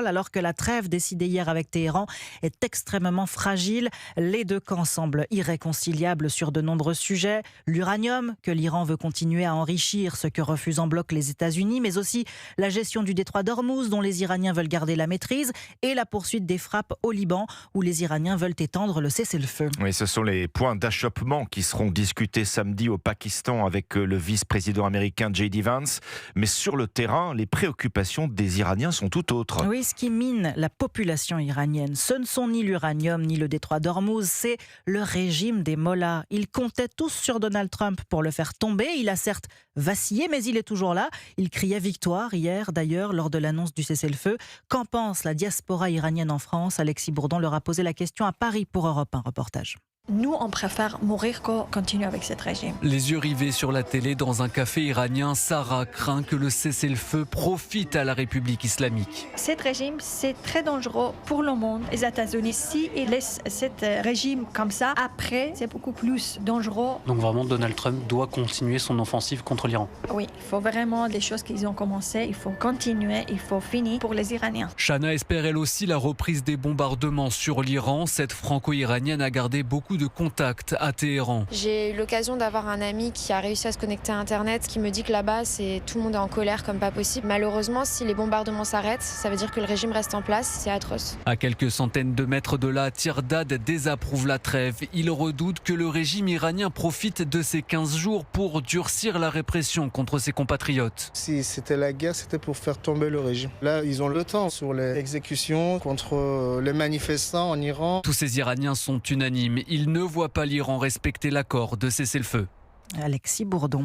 Alors que la trêve décidée hier avec Téhéran est extrêmement fragile. Les deux camps semblent irréconciliables sur de nombreux sujets. L'uranium, que l'Iran veut continuer à enrichir, ce que refusent en bloc les États-Unis, mais aussi la gestion du détroit d'Ormuz, dont les Iraniens veulent garder la maîtrise, et la poursuite des frappes au Liban, où les Iraniens veulent étendre le cessez-le-feu. Oui, ce sont les points d'achoppement qui seront discutés samedi au Pakistan avec le vice-président américain J.D. Vance. Mais sur le terrain, les préoccupations des Iraniens sont tout autres. Oui, ce qui mine la population iranienne, ce ne sont ni l'uranium ni le détroit d'Ormuz, c'est le régime des mollahs. Ils comptaient tous sur Donald Trump pour le faire tomber. Il a certes vacillé, mais il est toujours là. Il criait victoire hier, d'ailleurs, lors de l'annonce du cessez-le-feu. Qu'en pense la diaspora iranienne en France? Alexis Bourdon leur a posé la question à Paris pour Europe 1 reportage. Nous, on préfère mourir que continuer avec ce régime. Les yeux rivés sur la télé dans un café iranien, Sarah craint que le cessez-le-feu profite à la République islamique. Ce régime, c'est très dangereux pour le monde. Les États-Unis, s'ils laissent ce régime comme ça, après, c'est beaucoup plus dangereux. Donc vraiment, Donald Trump doit continuer son offensive contre l'Iran. Oui, il faut vraiment les choses qu'ils ont commencé, il faut continuer, il faut finir pour les Iraniens. Shana espère elle aussi la reprise des bombardements sur l'Iran. Cette franco-iranienne a gardé beaucoup de contacts à Téhéran. J'ai eu l'occasion d'avoir un ami qui a réussi à se connecter à Internet, qui me dit que là-bas, tout le monde est en colère comme pas possible. Malheureusement, si les bombardements s'arrêtent, ça veut dire que le régime reste en place. C'est atroce. À quelques centaines de mètres de là, Tirdad désapprouve la trêve. Il redoute que le régime iranien profite de ces 15 jours pour durcir la répression contre ses compatriotes. Si c'était la guerre, c'était pour faire tomber le régime. Là, ils ont le temps sur les exécutions contre les manifestants en Iran. Tous ces Iraniens sont unanimes. Ils ne voient pas l'Iran respecter l'accord de cessez-le-feu. Alexis Bourdon.